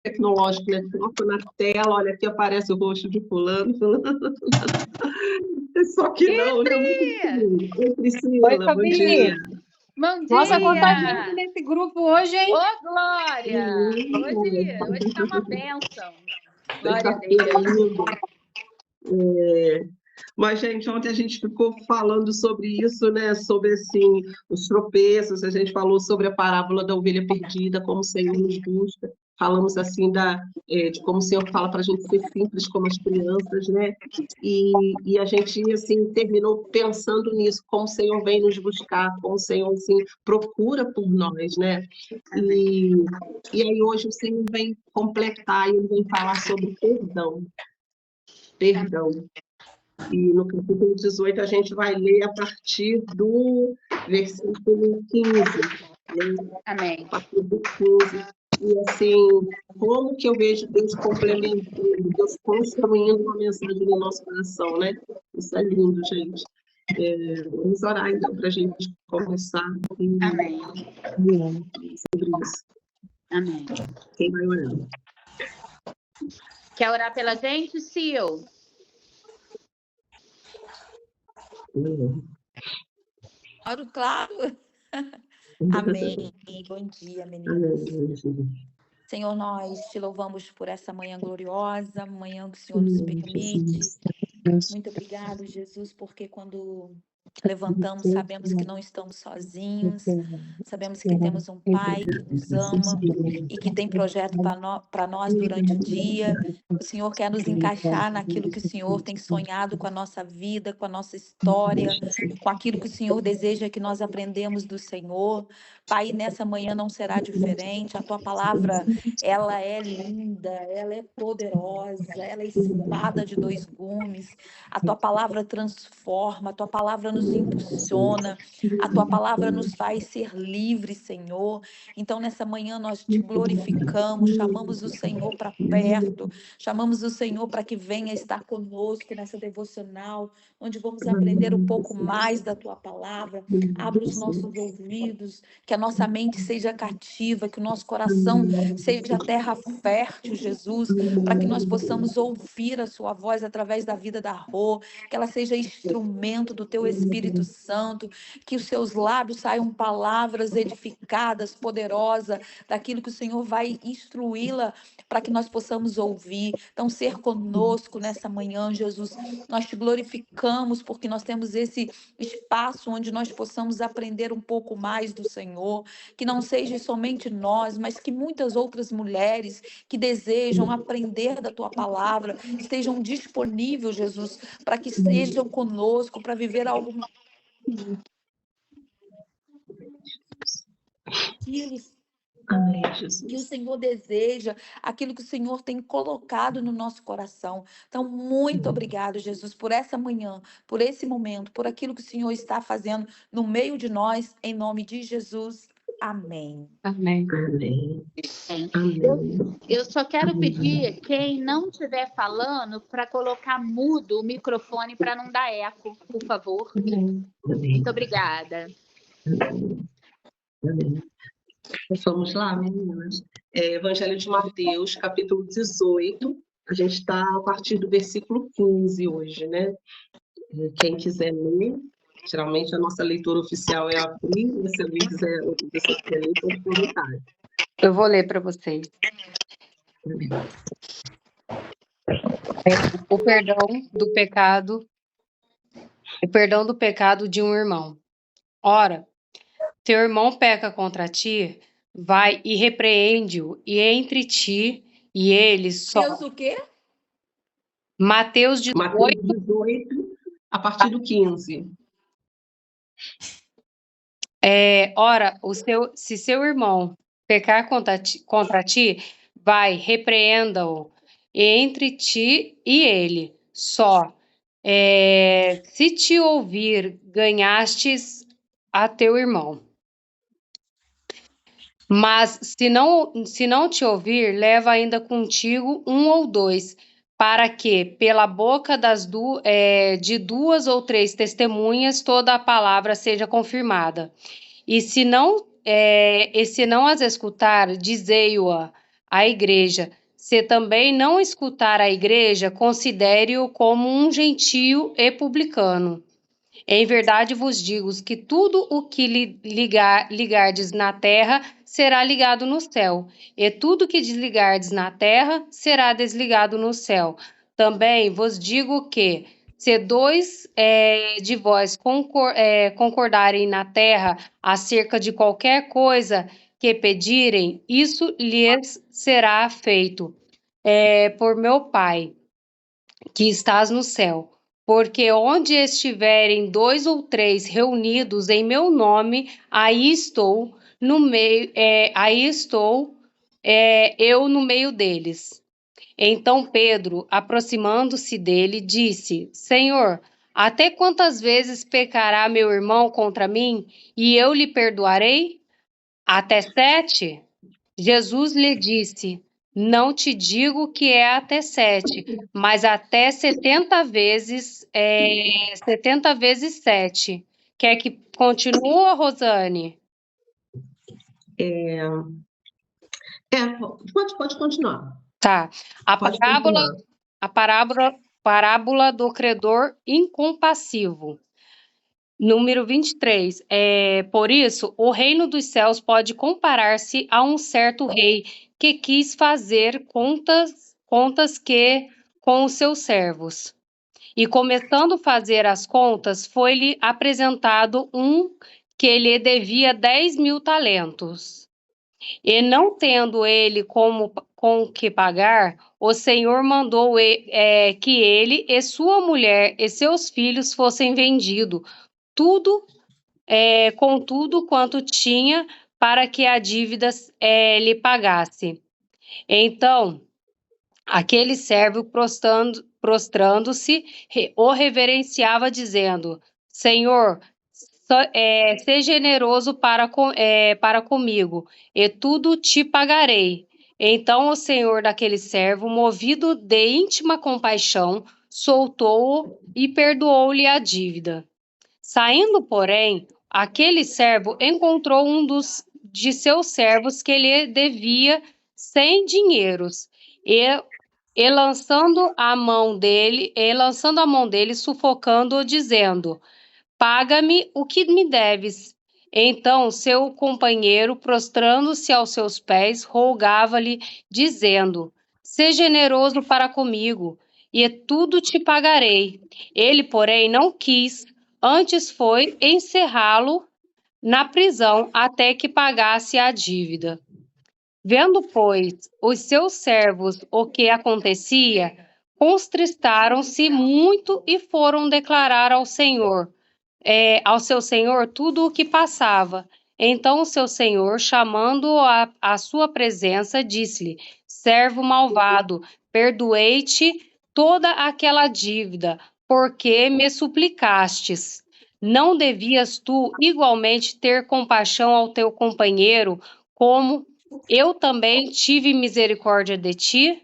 tecnológico, né? Coloca na tela, olha, aqui aparece o rosto de fulano, fulano. Só que não, né? Muito difícil. Oi, Oi, Priscila, bom dia. Fabi. Bom Nossa, quanta gente dia! nesse grupo hoje, hein? Ô, Glória! Hoje tá uma bênção. Glória a Sexta-feira Deus. ainda. Mas, gente, ontem a gente ficou falando sobre isso, né? Sobre, assim, os tropeços, a gente falou sobre a parábola da ovelha perdida, como o Senhor nos busca. Falamos, assim, de como o Senhor fala para a gente ser simples como as crianças, né? E a gente, assim, terminou pensando nisso, como o Senhor vem nos buscar, como o Senhor, assim, procura por nós, né? E aí hoje o Senhor vem completar e ele vem falar sobre perdão. Perdão. E no capítulo 18 a gente vai ler a partir do versículo 15, né? Amém. A partir do 15. E assim, como que eu vejo Deus complementando, Deus construindo uma mensagem no nosso coração, né? Isso é lindo, gente. Vamos orar então para a gente começar Amém. sobre isso. Amém. Quem vai orando? Quer orar pela gente, Sil? Oro claro. Amém. Bom dia, meninas. Senhor, nós te louvamos por essa manhã gloriosa, manhã que o Senhor nos permite. Muito obrigado, Jesus, porque quando levantamos, sabemos que não estamos sozinhos, sabemos que temos um Pai que nos ama e que tem projeto para nós durante o dia. O Senhor quer nos encaixar naquilo que o Senhor tem sonhado com a nossa vida, com a nossa história, com aquilo que o Senhor deseja que nós aprendemos do Senhor. Pai, nessa manhã não será diferente. A tua palavra, ela é linda, ela é poderosa, ela é espada de dois gumes. A tua palavra transforma, a tua palavra nos impulsiona, a tua palavra nos faz ser livres, Senhor. Então, nessa manhã, nós te glorificamos, chamamos o Senhor para perto, chamamos o Senhor para que venha estar conosco nessa devocional, onde vamos aprender um pouco mais da tua palavra. Abra os nossos ouvidos, que a nossa mente seja cativa, que o nosso coração seja terra fértil, Jesus, para que nós possamos ouvir a sua voz através da vida da Rô, que ela seja instrumento do teu Espírito Santo, que os seus lábios saiam palavras edificadas, poderosas, daquilo que o Senhor vai instruí-la para que nós possamos ouvir. Então, ser conosco nessa manhã, Jesus, nós te glorificamos porque nós temos esse espaço onde nós possamos aprender um pouco mais do Senhor, que não seja somente nós, mas que muitas outras mulheres que desejam aprender da tua palavra estejam disponíveis, Jesus, para que estejam conosco, para viver algo Amém, que o Jesus. Senhor deseja, aquilo que o Senhor tem colocado no nosso coração. Então, muito obrigado, Jesus, por essa manhã, por esse momento, por aquilo que o Senhor está fazendo no meio de nós, em nome de Jesus. Amém. Amém. Amém. Eu só quero pedir quem não estiver falando para colocar mudo o microfone para não dar eco, por favor. Muito obrigada. Amém. Vamos lá, meninas. Evangelho de Mateus, capítulo 18. A gente está a partir do versículo 15 hoje, né? Quem quiser ler, geralmente a nossa leitura oficial é a Pri, se alguém quiser, outra pessoa quiser ler, pode comentar. Eu vou ler para vocês. O perdão do pecado de um irmão. Ora, teu irmão peca contra ti, vai e repreende-o, e entre ti e ele só. Deus o quê? Mateus 18. Mateus 18, a partir do 15. Ora, se seu irmão pecar contra ti, vai, repreenda-o, e entre ti e ele só. Se te ouvir, ganhastes a teu irmão. Mas se não te ouvir, leva ainda contigo um ou dois, para que, pela boca de duas ou três testemunhas, toda a palavra seja confirmada. E se não as escutar, dizei-o a igreja. Se também não escutar a igreja, considere-o como um gentio e publicano. Em verdade vos digo que tudo o que ligardes na terra será ligado no céu, e tudo que desligardes na terra será desligado no céu. Também vos digo que, se dois de vós concordarem na terra acerca de qualquer coisa que pedirem, isso lhes será feito por meu Pai, que estás no céu. Porque onde estiverem 2 ou 3 reunidos em meu nome, aí estou no meio, eu no meio deles. Então Pedro, aproximando-se dele, disse: Senhor, até quantas vezes pecará meu irmão contra mim, e eu lhe perdoarei? Até 7? Jesus lhe disse: Não te digo que é até 7, mas até 70 vezes, 70 vezes 7. Quer que continue, Rosane? Pode continuar. Tá. Pode continuar. A parábola do credor incompassivo. Número 23. Por isso, o reino dos céus pode comparar-se a um certo rei que quis fazer contas com os seus servos. E começando a fazer as contas, foi-lhe apresentado um que lhe devia 10.000 talentos. E não tendo ele com que pagar, o Senhor mandou que ele e sua mulher e seus filhos fossem vendidos, com tudo quanto tinha, para que a dívida lhe pagasse. Então, aquele servo, prostrando-se, o reverenciava, dizendo: Senhor, seja generoso para comigo, e tudo te pagarei. Então o senhor daquele servo, movido de íntima compaixão, soltou-o e perdoou-lhe a dívida. Saindo, porém, aquele servo encontrou um de seus servos que lhe devia 100 dinheiros, e lançando a mão dele, sufocando-o, dizendo: Paga-me o que me deves. Então seu companheiro, prostrando-se aos seus pés, rogava-lhe, dizendo: Seja generoso para comigo, e tudo te pagarei. Ele, porém, não quis, antes foi encerrá-lo na prisão até que pagasse a dívida. Vendo, pois, os seus servos o que acontecia, contristaram-se muito e foram declarar ao seu senhor tudo o que passava. Então o seu senhor, chamando-o à sua presença, disse-lhe: Servo malvado, perdoei-te toda aquela dívida, porque me suplicastes. Não devias tu igualmente ter compaixão ao teu companheiro, como eu também tive misericórdia de ti?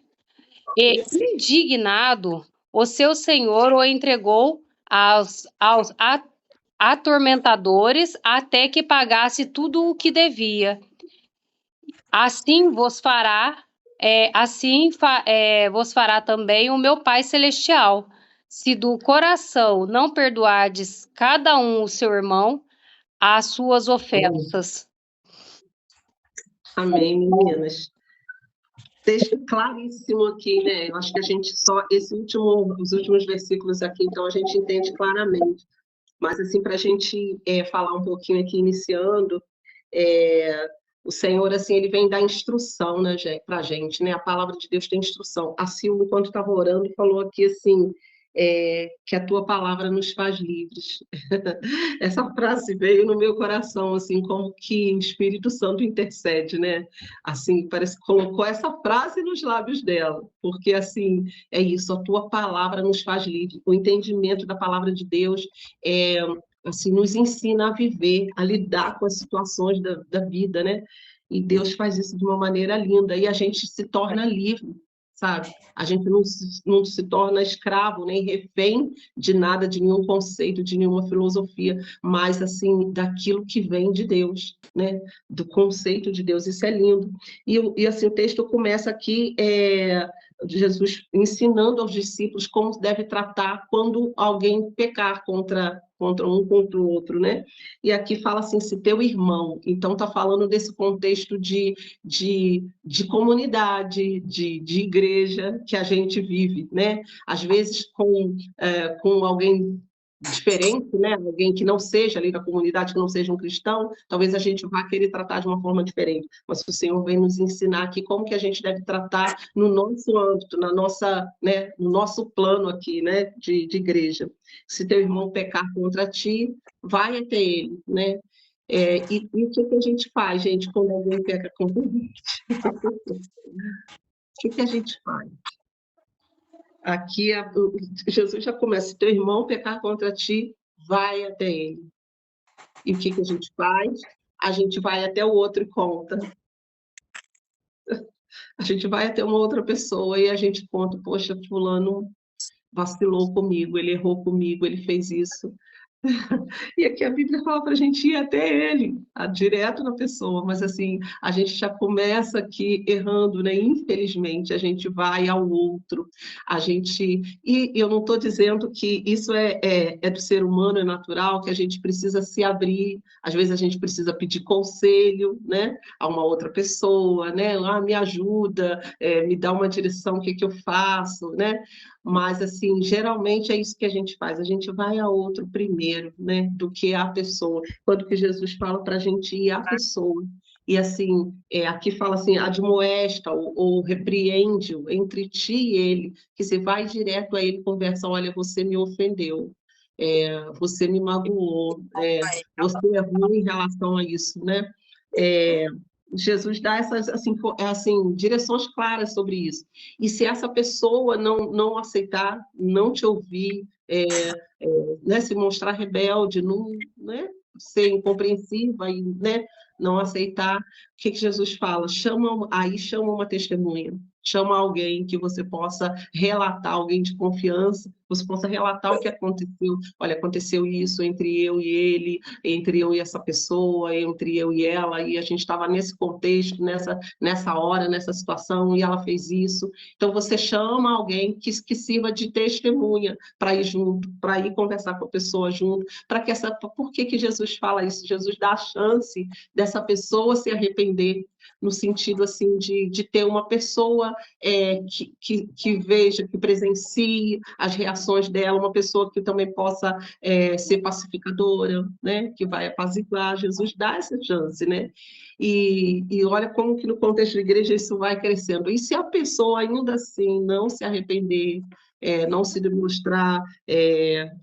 E, indignado, o seu senhor o entregou aos atormentadores até que pagasse tudo o que devia. Assim vos fará também o meu Pai Celestial, se do coração não perdoardes cada um o seu irmão as suas ofensas. Amém, meninas. Texto claríssimo aqui, né? Eu acho que a gente só os últimos versículos aqui, então a gente entende claramente. Mas assim, para a gente falar um pouquinho aqui, iniciando, o Senhor, assim, ele vem dar instrução, né, para a gente, né? A palavra de Deus tem instrução. A Silvia, enquanto estava orando, falou aqui assim, que a tua palavra nos faz livres. Essa frase veio no meu coração, assim, como que o Espírito Santo intercede, né? Assim, parece que colocou essa frase nos lábios dela, porque, assim, é isso, a tua palavra nos faz livres. O entendimento da palavra de Deus assim, nos ensina a viver, a lidar com as situações da vida, né? E Deus faz isso de uma maneira linda, e a gente se torna livre. sabe? A gente não se torna escravo, nem refém de nada, de nenhum conceito, de nenhuma filosofia, mas, assim, daquilo que vem de Deus, né? Do conceito de Deus, isso é lindo. E assim, o texto começa aqui, Jesus ensinando aos discípulos como deve tratar quando alguém pecar contra o outro, né? E aqui fala assim, se teu irmão, então está falando desse contexto de comunidade, de igreja que a gente vive, né? Às vezes com alguém diferente, né? Alguém que não seja ali da comunidade, que não seja um cristão, talvez a gente vá querer tratar de uma forma diferente. Mas o Senhor vem nos ensinar aqui como que a gente deve tratar no nosso âmbito, né? No nosso plano aqui, né? De igreja. Se teu irmão pecar contra ti, vai até ele, né? E o que a gente faz, gente, quando alguém peca contra a gente? O que a gente faz? Aqui, Jesus já começa, se teu irmão pecar contra ti, vai até ele. E o que a gente faz? A gente vai até o outro e conta. A gente vai até uma outra pessoa e a gente conta, poxa, fulano vacilou comigo, ele errou comigo, ele fez isso. E aqui a Bíblia fala para a gente ir até ele, direto na pessoa, mas assim, a gente já começa aqui errando, né? Infelizmente, a gente vai ao outro, e eu não estou dizendo que isso é do ser humano, é natural, que a gente precisa se abrir, às vezes a gente precisa pedir conselho, né? A uma outra pessoa, né? Me ajuda, me dá uma direção, o que eu faço, né? Mas, assim, geralmente é isso que a gente faz, a gente vai a outro primeiro, né, do que a pessoa. Quando que Jesus fala para a gente ir à pessoa. E, assim, aqui fala assim, admoesta ou repreende-o entre ti e ele, que você vai direto a ele conversa, olha, você me ofendeu, você me magoou, você errou em relação a isso, né? Jesus dá essas assim, direções claras sobre isso. E se essa pessoa não aceitar, não te ouvir, né, se mostrar rebelde, não, né, ser incompreensiva e, né, não aceitar, o que Jesus fala? Chama uma testemunha, chama alguém que você possa relatar, alguém de confiança, você possa relatar o que aconteceu. Olha, aconteceu isso entre eu e ele, entre eu e essa pessoa, entre eu e ela, e a gente estava nesse contexto, nessa hora, nessa situação, e ela fez isso. Então, você chama alguém que sirva de testemunha para ir junto, para ir conversar com a pessoa junto, para que por que Jesus fala isso? Jesus dá a chance dessa pessoa se arrepender, no sentido assim de ter uma pessoa que veja, que presencie as reações dela, uma pessoa que também possa ser pacificadora, né? Que vai apaziguar. Jesus dá essa chance, né? E olha como que no contexto da igreja isso vai crescendo. E se a pessoa ainda assim não se arrepender, não se demonstrar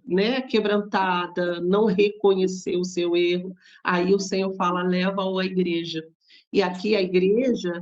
né, quebrantada, não reconhecer o seu erro, aí o Senhor fala, leva-o à igreja. E aqui a igreja,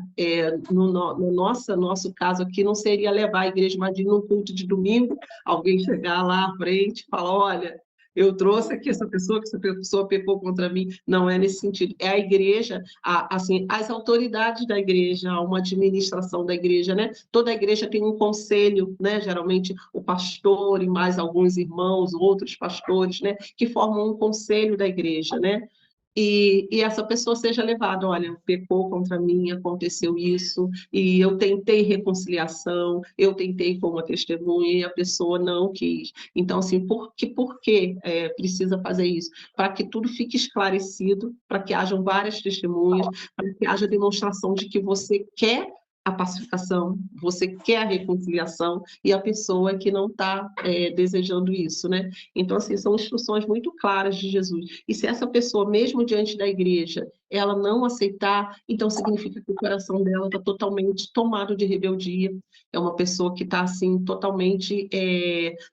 no nosso caso aqui, não seria levar a igreja, imagina num culto de domingo, alguém chegar lá à frente e falar, olha, eu trouxe aqui essa pessoa, que essa pessoa pecou contra mim. Não é nesse sentido. É a igreja, assim, as autoridades da igreja, uma administração da igreja, né? Toda a igreja tem um conselho, né? Geralmente o pastor e mais alguns irmãos, outros pastores, né? Que formam um conselho da igreja, né? E essa pessoa seja levada, olha, pecou contra mim, aconteceu isso, e eu tentei reconciliação, eu tentei com uma testemunha e a pessoa não quis. Então, assim, por que precisa fazer isso? Para que tudo fique esclarecido, para que hajam várias testemunhas, para que haja demonstração de que você quer a pacificação, você quer a reconciliação, e a pessoa que não está desejando isso, né? Então, assim, são instruções muito claras de Jesus. E se essa pessoa, mesmo diante da igreja, ela não aceitar, então significa que o coração dela está totalmente tomado de rebeldia. É uma pessoa que está, assim, totalmente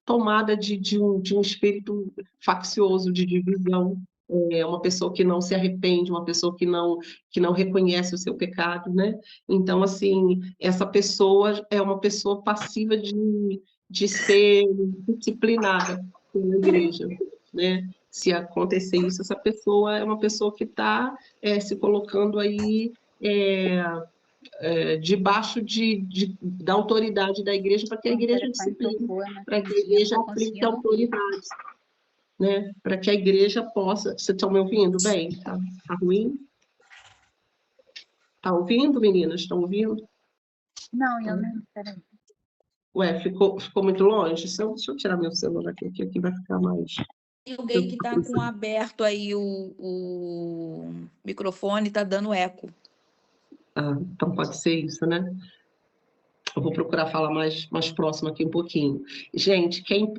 tomada de um espírito faccioso, de divisão. É uma pessoa que não se arrepende, uma pessoa que não reconhece o seu pecado, né? Então, assim, essa pessoa é uma pessoa passiva de ser disciplinada pela igreja, né? Se acontecer isso, essa pessoa é uma pessoa que está se colocando aí debaixo da autoridade da igreja, para que a igreja discipline, para que a igreja aplique autoridades, né? Para que a igreja possa... Vocês estão me ouvindo bem? Tá ruim? Tá ouvindo, meninas? Estão ouvindo? Não, eu não. Peraí. Ué, ficou muito longe? Deixa eu tirar meu celular aqui, que aqui vai ficar mais... Tem alguém que está com aberto aí o microfone, está dando eco. Então pode ser isso, né? Eu vou procurar falar mais próximo aqui um pouquinho. Gente, quem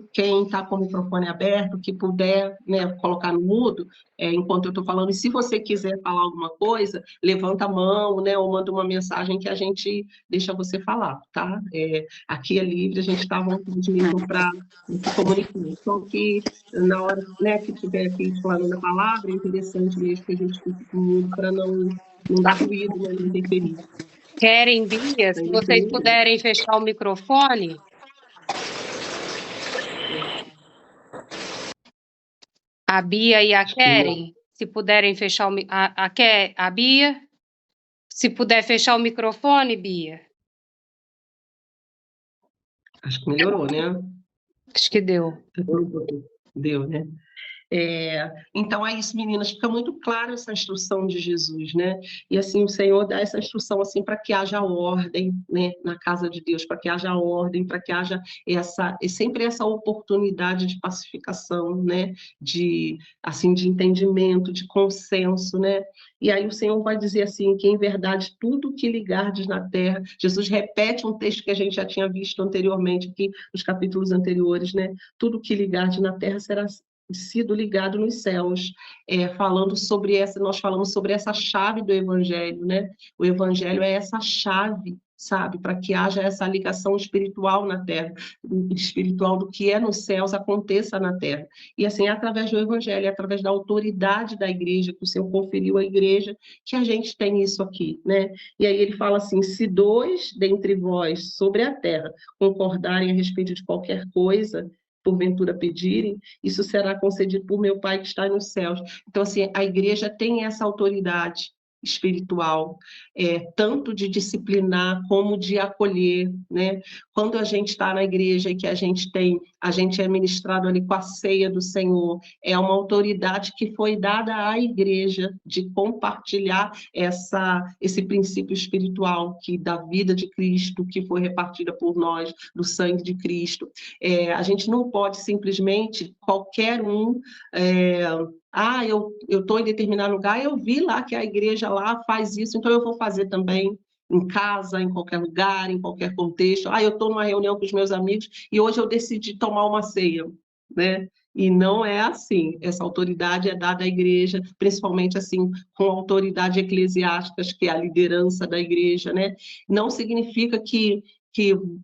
está com o microfone aberto, que puder, né, colocar no mudo, enquanto eu estou falando, e se você quiser falar alguma coisa, levanta a mão, né, ou manda uma mensagem que a gente deixa você falar, tá? Aqui é livre, a gente está à vontade mesmo para se comunicar. Só que na hora, né, que tiver aqui falando a palavra, é interessante mesmo que a gente fique com o mudo para não dar ruído, né, não interferir. Querem, Bia, se vocês puderem fechar o microfone. A Bia e a Keren, se puderem fechar a Bia, se puder fechar o microfone, Bia. Acho que melhorou, né? Acho que deu. Deu, né? Então é isso, meninas, fica muito claro essa instrução de Jesus, né? E assim, o Senhor dá essa instrução assim para que haja ordem, né, na casa de Deus, para que haja ordem, para que haja sempre essa oportunidade de pacificação, né? De entendimento, de consenso, né? E aí o Senhor vai dizer assim, que em verdade tudo que ligardes na terra, Jesus repete um texto que a gente já tinha visto anteriormente aqui nos capítulos anteriores, né? Tudo que ligardes na terra será sido ligado nos céus, nós falamos sobre essa chave do Evangelho, né? O Evangelho é essa chave, sabe, para que haja essa ligação espiritual na terra, espiritual do que é nos céus aconteça na terra. E assim, é através do Evangelho, é através da autoridade da igreja, que o Senhor conferiu à igreja, que a gente tem isso aqui, né? E aí ele fala assim, se 2 dentre vós sobre a terra concordarem a respeito de qualquer coisa, porventura pedirem, isso será concedido por meu Pai que está nos céus. Então, assim, a igreja tem essa autoridade espiritual, tanto de disciplinar como de acolher, né? Quando a gente está na igreja e que a gente é ministrado ali com a ceia do Senhor, é uma autoridade que foi dada à igreja de compartilhar esse princípio espiritual da vida de Cristo, que foi repartida por nós, do sangue de Cristo. A gente não pode simplesmente, qualquer um... eu estou em determinado lugar, eu vi lá que a igreja lá faz isso, então eu vou fazer também em casa, em qualquer lugar, em qualquer contexto. Eu estou numa reunião com os meus amigos e hoje eu decidi tomar uma ceia, né? E não é assim. Essa autoridade é dada à igreja, principalmente assim com autoridade eclesiástica, que é a liderança da igreja, né? Não significa que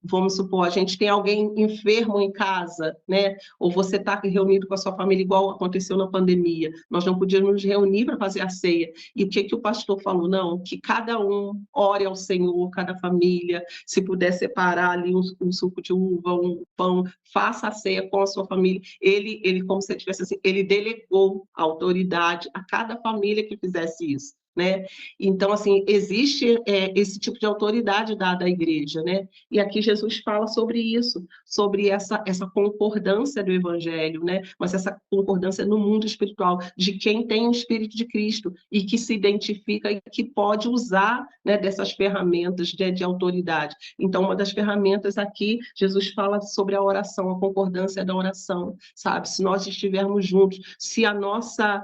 vamos supor, a gente tem alguém enfermo em casa, né? Ou você está reunido com a sua família, igual aconteceu na pandemia. Nós não podíamos nos reunir para fazer a ceia. E o que o pastor falou? Não, que cada um ore ao Senhor, cada família, se puder separar ali um suco de uva, um pão, faça a ceia com a sua família. Ele como se tivesse assim, ele delegou a autoridade a cada família que fizesse isso, né? Então, assim, existe esse tipo de autoridade dada à igreja, né? E aqui Jesus fala sobre isso, sobre essa concordância do Evangelho, né? Mas essa concordância no mundo espiritual, de quem tem o Espírito de Cristo e que se identifica e que pode usar, né, dessas ferramentas de autoridade. Então, uma das ferramentas aqui, Jesus fala sobre a oração, a concordância da oração, sabe? Se nós estivermos juntos, se a nossa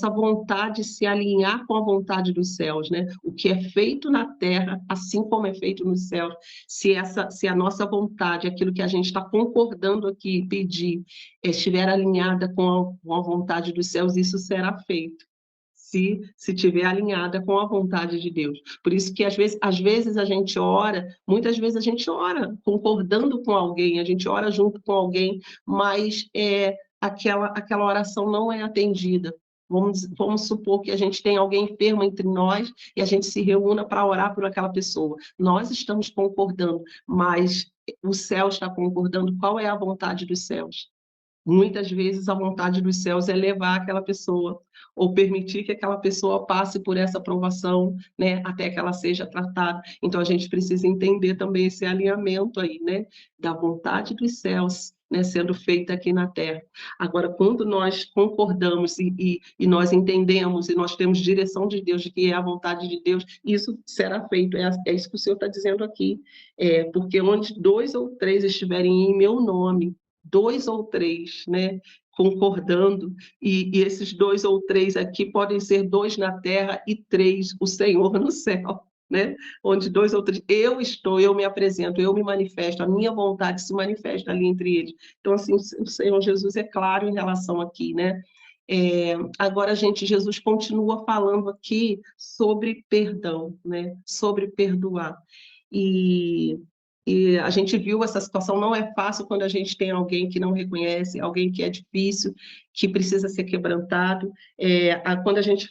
vontade se alinhar com a vontade dos céus, né? O que é feito na terra, assim como é feito nos céus, se a nossa vontade, aquilo que a gente está concordando aqui, pedir, estiver alinhada com a vontade dos céus, isso será feito. Se estiver alinhada com a vontade de Deus. Por isso que às vezes a gente ora, muitas vezes a gente ora concordando com alguém, a gente ora junto com alguém, mas aquela oração não é atendida. Vamos supor que a gente tem alguém enfermo entre nós e a gente se reúna para orar por aquela pessoa. Nós estamos concordando, mas o céu está concordando. Qual é a vontade dos céus? Muitas vezes a vontade dos céus é levar aquela pessoa, ou permitir que aquela pessoa passe por essa provação, né, até que ela seja tratada. Então a gente precisa entender também esse alinhamento aí, né, da vontade dos céus, né, sendo feita aqui na terra. Agora, quando nós concordamos e nós entendemos e nós temos direção de Deus, de que é a vontade de Deus, isso será feito. É isso que o Senhor está dizendo aqui. Porque onde 2 ou 3 estiverem em meu nome, 2 ou 3, né, concordando, e esses 2 ou 3 aqui podem ser 2 na terra e 3 o Senhor no céu, né? Onde 2 ou 3, eu estou, eu me apresento, eu me manifesto, a minha vontade se manifesta ali entre eles. Então, assim, o Senhor Jesus é claro em relação aqui, né? Agora, Jesus continua falando aqui sobre perdão, né? Sobre perdoar. E a gente viu essa situação, não é fácil quando a gente tem alguém que não reconhece, alguém que é difícil, que precisa ser quebrantado. Quando a gente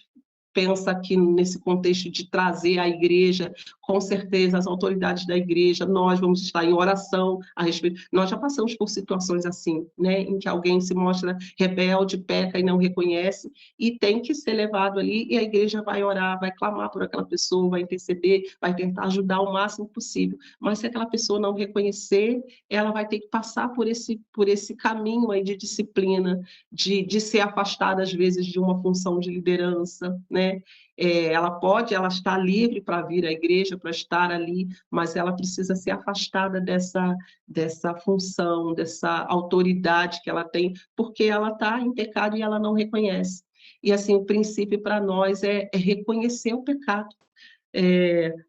pensa aqui nesse contexto de trazer a igreja, com certeza as autoridades da igreja, nós vamos estar em oração a respeito. Nós já passamos por situações assim, né, em que alguém se mostra rebelde, peca e não reconhece, e tem que ser levado ali, e a igreja vai orar, vai clamar por aquela pessoa, vai interceder, vai tentar ajudar o máximo possível. Mas se aquela pessoa não reconhecer, ela vai ter que passar por esse caminho aí de disciplina, de ser afastada, às vezes, de uma função de liderança, né? Ela está livre para vir à igreja, para estar ali, mas ela precisa ser afastada dessa função, dessa autoridade que ela tem, porque ela está em pecado e ela não reconhece. E, assim, o princípio para nós é reconhecer o pecado.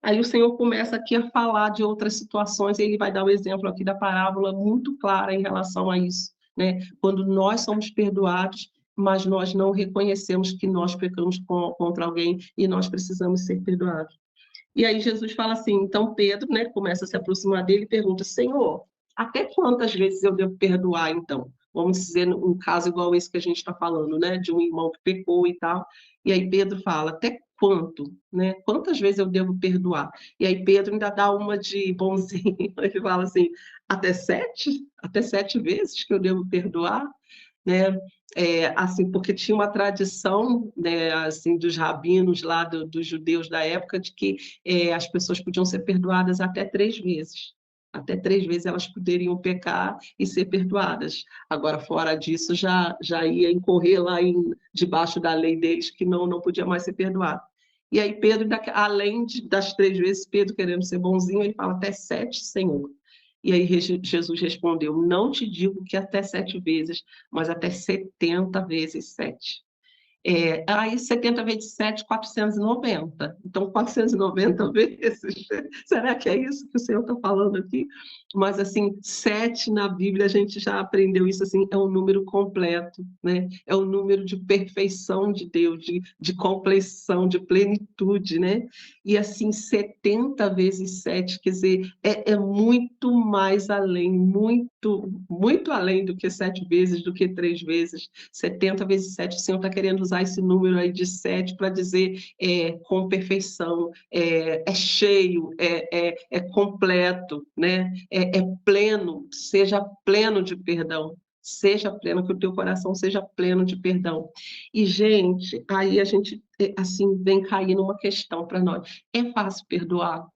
Aí o Senhor começa aqui a falar de outras situações, e ele vai dar o exemplo aqui da parábola muito clara em relação a isso, né? Quando nós somos perdoados, mas nós não reconhecemos que nós pecamos contra alguém e nós precisamos ser perdoados. E aí Jesus fala assim, então Pedro, né, começa a se aproximar dele e pergunta, Senhor, até quantas vezes eu devo perdoar, então? Vamos dizer, um caso igual esse que a gente está falando, né, de um irmão que pecou e tal. E aí Pedro fala, até quanto, né? Quantas vezes eu devo perdoar? E aí Pedro ainda dá uma de bonzinho, ele fala assim, até 7? Até 7 vezes que eu devo perdoar? Né? Assim, porque tinha uma tradição, né, assim, dos rabinos lá, dos judeus da época, de que as pessoas podiam ser perdoadas até 3 vezes. Até 3 vezes elas poderiam pecar e ser perdoadas. Agora, fora disso, já ia incorrer lá debaixo da lei deles, que não podia mais ser perdoado. E aí Pedro, além das 3 vezes, Pedro querendo ser bonzinho, ele fala até 7, Senhor. E aí Jesus respondeu, não te digo que até 7 vezes, mas até 70 vezes 7. Aí 70 vezes 7, 490. Então, 490 vezes. Será que é isso que o Senhor está falando aqui? Mas, assim, 7 na Bíblia, a gente já aprendeu isso, assim, é um número completo, né? É um número de perfeição de Deus, de compleição, de plenitude, né? E, assim, 70 vezes 7, quer dizer, é muito mais além, muito, muito além do que 7 vezes, do que 3 vezes. 70 vezes 7, o Senhor está querendo usar esse número aí de 7 para dizer com perfeição, é cheio, é completo, né? É pleno, seja pleno de perdão. Seja pleno, que o teu coração seja pleno de perdão. E, gente, aí a gente, assim, vem cair numa questão para nós. É fácil perdoar?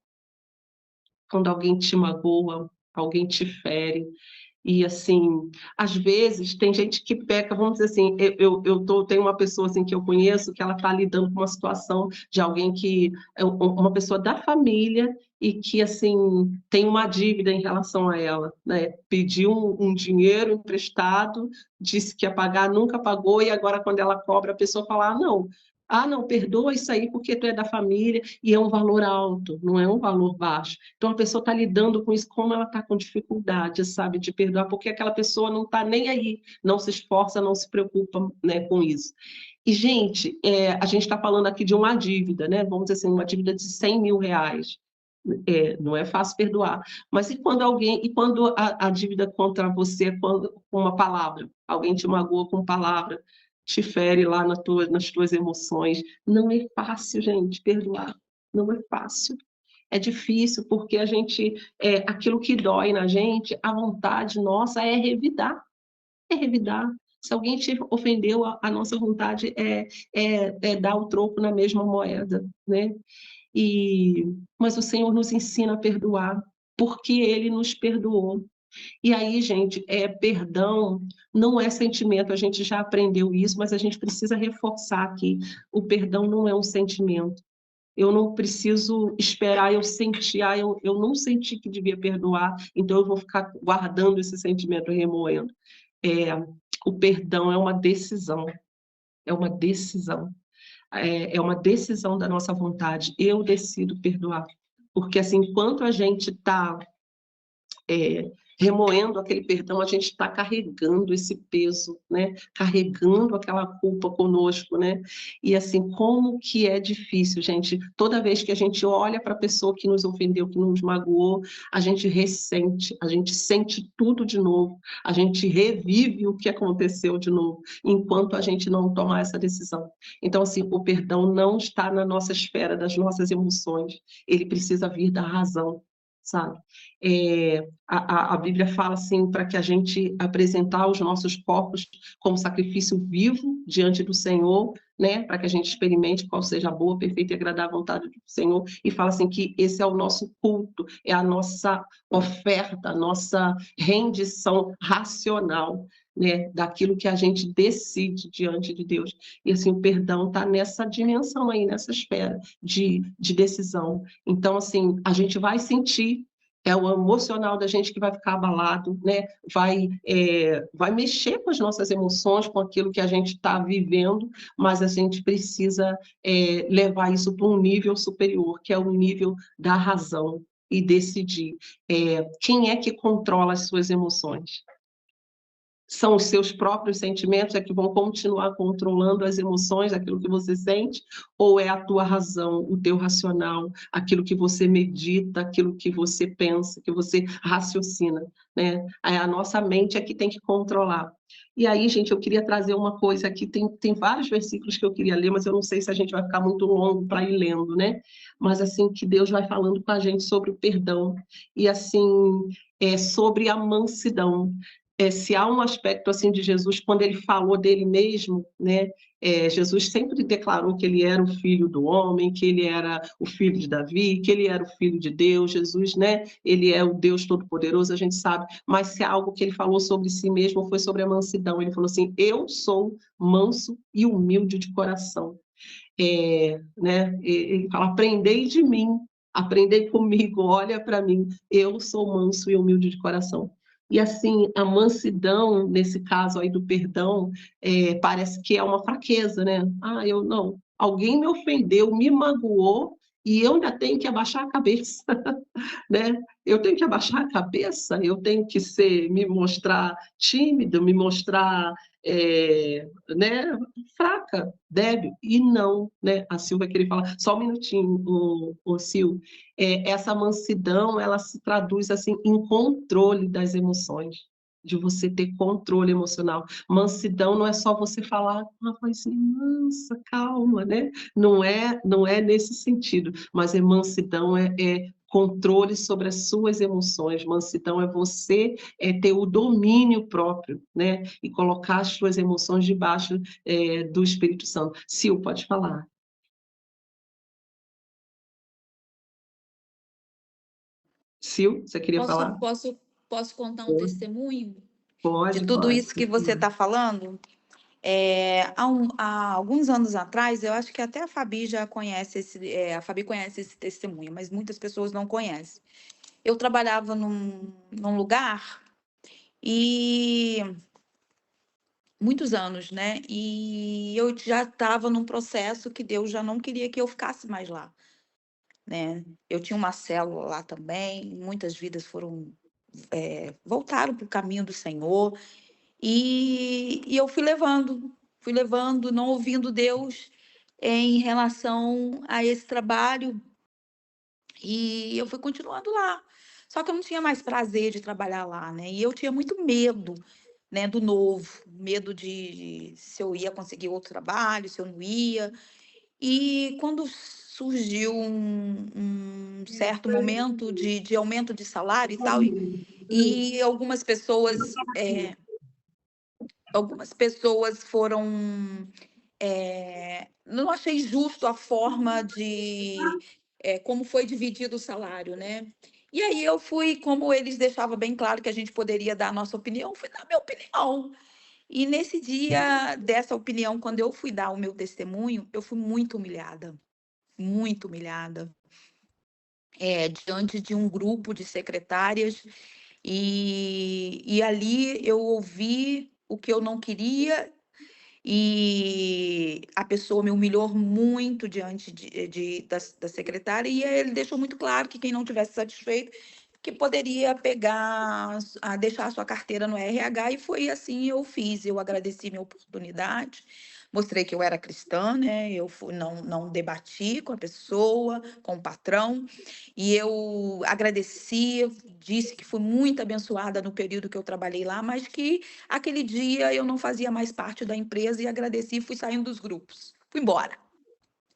Quando alguém te magoa, alguém te fere, e, assim, às vezes, tem gente que peca, vamos dizer assim, tenho uma pessoa assim, que eu conheço, que ela está lidando com uma situação de alguém que é uma pessoa da família e que, assim, tem uma dívida em relação a ela, né? Pediu um dinheiro emprestado, disse que ia pagar, nunca pagou, e agora, quando ela cobra, a pessoa fala, não, perdoa isso aí porque tu é da família, e é um valor alto, não é um valor baixo. Então, a pessoa está lidando com isso, como ela está com dificuldade, sabe, de perdoar, porque aquela pessoa não está nem aí, não se esforça, não se preocupa, né, com isso. E, gente, a gente está falando aqui de uma dívida, né? Vamos dizer assim, uma dívida de 100 mil reais. Não é fácil perdoar. Mas e quando a dívida contra você é com uma palavra? Alguém te magoa com palavra, te fere lá nas tuas emoções. Não é fácil, gente, perdoar. Não é fácil. É difícil, porque aquilo que dói na gente, a vontade nossa é revidar. é revidar. Se alguém te ofendeu, a nossa vontade é dar o troco na mesma moeda, né? Mas o Senhor nos ensina a perdoar, porque Ele nos perdoou. E aí, gente, perdão não é sentimento, a gente já aprendeu isso, mas a gente precisa reforçar aqui: o perdão não é um sentimento. Eu não preciso esperar eu sentir, eu não senti que devia perdoar, então eu vou ficar guardando esse sentimento, remoendo. É, o perdão é uma decisão, é uma decisão. É uma decisão da nossa vontade. Eu decido perdoar. Porque, assim, enquanto a gente está remoendo aquele perdão, a gente está carregando esse peso, né? Carregando aquela culpa conosco, né? E assim, como que é difícil, gente. Toda vez que a gente olha para a pessoa que nos ofendeu, que nos magoou, a gente ressente, a gente sente tudo de novo, a gente revive o que aconteceu de novo, enquanto a gente não tomar essa decisão. Então, assim, o perdão não está na nossa esfera das nossas emoções, ele precisa vir da razão, sabe? A Bíblia fala assim, para que a gente apresentar os nossos corpos como sacrifício vivo diante do Senhor, né, para que a gente experimente qual seja a boa, perfeita e agradável vontade do Senhor, e fala assim que esse é o nosso culto, é a nossa oferta, a nossa rendição racional, né, daquilo que a gente decide diante de Deus. E assim, o perdão está nessa dimensão aí, nessa esfera de decisão. Então, assim, a gente vai sentir, é o emocional da gente que vai ficar abalado, né? Vai mexer com as nossas emoções, com aquilo que a gente está vivendo, mas a gente precisa levar isso para um nível superior, que é o nível da razão, e decidir quem é que controla as suas emoções. São os seus próprios sentimentos que vão continuar controlando as emoções, aquilo que você sente, ou é a tua razão, o teu racional, aquilo que você medita, aquilo que você pensa, que você raciocina, né? A nossa mente é que tem que controlar. E aí, gente, eu queria trazer uma coisa aqui, tem vários versículos que eu queria ler, mas eu não sei se a gente vai ficar muito longo para ir lendo, né? Mas assim, que Deus vai falando com a gente sobre o perdão, e assim, sobre a mansidão. Se há um aspecto assim de Jesus, quando ele falou dele mesmo, né? Jesus sempre declarou que ele era o filho do homem, que ele era o filho de Davi, que ele era o filho de Deus. Jesus, né? Ele é o Deus Todo-Poderoso, a gente sabe. Mas se há algo que ele falou sobre si mesmo, foi sobre a mansidão. Ele falou assim: eu sou manso e humilde de coração. Né? Ele fala: aprendei de mim, aprendei comigo, olha para mim, eu sou manso e humilde de coração. E assim, a mansidão, nesse caso aí do perdão, parece que é uma fraqueza, né? Eu não. Alguém me ofendeu, me magoou, e eu ainda tenho que abaixar a cabeça, né? Eu tenho que abaixar a cabeça, eu tenho que me mostrar tímido, me mostrar né, fraca, débil, e não, né? A Sil vai querer falar, só um minutinho, o Sil. Essa mansidão, ela se traduz assim em controle das emoções, de você ter controle emocional. Mansidão não é só você falar com uma vozinha mansa, calma, né? Não é nesse sentido, mas mansidão é controle sobre as suas emoções. Mansidão é você ter o domínio próprio, né? E colocar as suas emoções debaixo do Espírito Santo. Sil, pode falar. Sil, você queria falar? Posso contar um testemunho Pode, de tudo pode. isso que você está falando? Há alguns anos atrás, eu acho que até a Fabi já conhece a Fabi conhece esse testemunho, mas muitas pessoas não conhecem. Eu trabalhava num lugar e muitos anos, né? E eu já estava num processo que Deus já não queria que eu ficasse mais lá, né? Eu tinha uma célula lá também, muitas vidas voltaram para o caminho do Senhor, e eu fui levando, não ouvindo Deus em relação a esse trabalho, e eu fui continuando lá. Só que eu não tinha mais prazer de trabalhar lá, né? E eu tinha muito medo, né, do novo, medo de se eu ia conseguir outro trabalho, se eu não ia. E quando surgiu um certo momento de aumento de salário e tal, e algumas pessoas algumas pessoas foram... não achei justo a forma de... como foi dividido o salário, né? E aí eu fui, como eles deixavam bem claro que a gente poderia dar a nossa opinião, fui dar a minha opinião. E nesse dia dessa opinião, quando eu fui dar o meu testemunho, eu fui muito humilhada, diante de um grupo de secretárias, e ali eu ouvi o que eu não queria, e a pessoa me humilhou muito diante da secretária, e ele deixou muito claro que quem não tivesse satisfeito, que poderia deixar a sua carteira no RH, e foi assim eu fiz. Eu agradeci minha oportunidade, mostrei que eu era cristã, né? Eu não debati com a pessoa, com o patrão, e eu agradeci, disse que fui muito abençoada no período que eu trabalhei lá, mas que aquele dia eu não fazia mais parte da empresa, e agradeci e fui saindo dos grupos. Fui embora.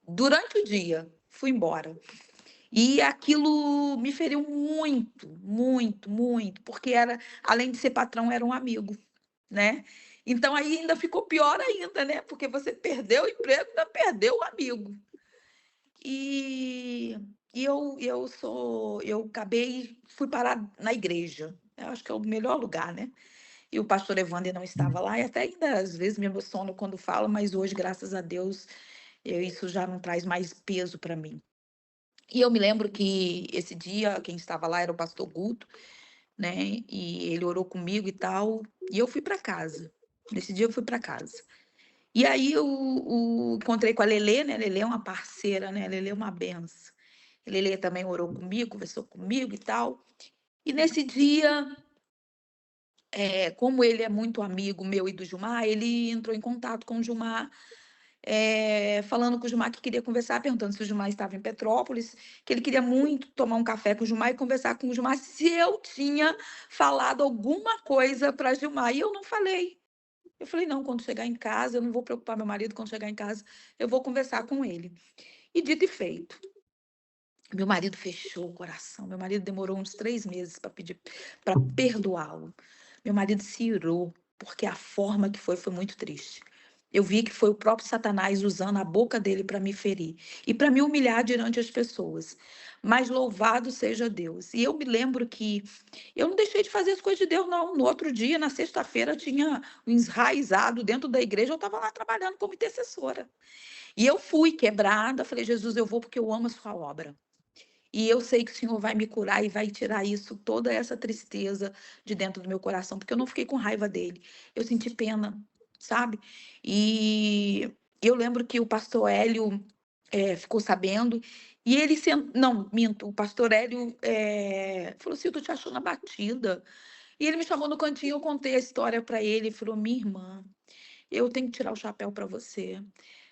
Durante o dia, fui embora. E aquilo me feriu muito, muito, muito, porque além de ser patrão, era um amigo, né? Então aí ainda ficou pior ainda, né? Porque você perdeu o emprego, ainda perdeu o amigo. E eu fui parar na igreja. Eu acho que é o melhor lugar, né? E o pastor Evander não estava lá, e até ainda às vezes me emociono quando falo, mas hoje, graças a Deus, isso já não traz mais peso para mim. E eu me lembro que esse dia quem estava lá era o pastor Guto, né? E ele orou comigo e tal, e eu fui para casa. Nesse dia eu fui para casa. E aí eu encontrei com a Lelê, né? A Lelê é uma parceira, né? A Lelê é uma benção. A Lelê também orou comigo, conversou comigo e tal. E nesse dia, como ele é muito amigo meu e do Gilmar, ele entrou em contato com o Gilmar, falando com o Gilmar que queria conversar, perguntando se o Gilmar estava em Petrópolis, que ele queria muito tomar um café com o Gilmar e conversar com o Gilmar se eu tinha falado alguma coisa para Gilmar. E eu não falei. Eu falei, não, quando chegar em casa, eu não vou preocupar meu marido, quando chegar em casa, eu vou conversar com ele. E dito e feito. Meu marido fechou o coração. Meu marido demorou uns 3 meses para pedir, para perdoá-lo. Meu marido se irou, porque a forma que foi muito triste. Eu vi que foi o próprio Satanás usando a boca dele para me ferir e para me humilhar diante das pessoas. Mas louvado seja Deus. E eu me lembro que eu não deixei de fazer as coisas de Deus, não. No outro dia, na sexta-feira, tinha um enraizado dentro da igreja, eu estava lá trabalhando como intercessora. E eu fui quebrada, falei, Jesus, eu vou porque eu amo a sua obra. E eu sei que o Senhor vai me curar e vai tirar isso, toda essa tristeza de dentro do meu coração, porque eu não fiquei com raiva dele. Eu senti pena, sabe? E eu lembro que o pastor Hélio ficou sabendo, e ele... Não, minto, o pastor Hélio falou assim, eu tô te achando abatida. E ele me chamou no cantinho, eu contei a história para ele, e falou, minha irmã, eu tenho que tirar o chapéu para você.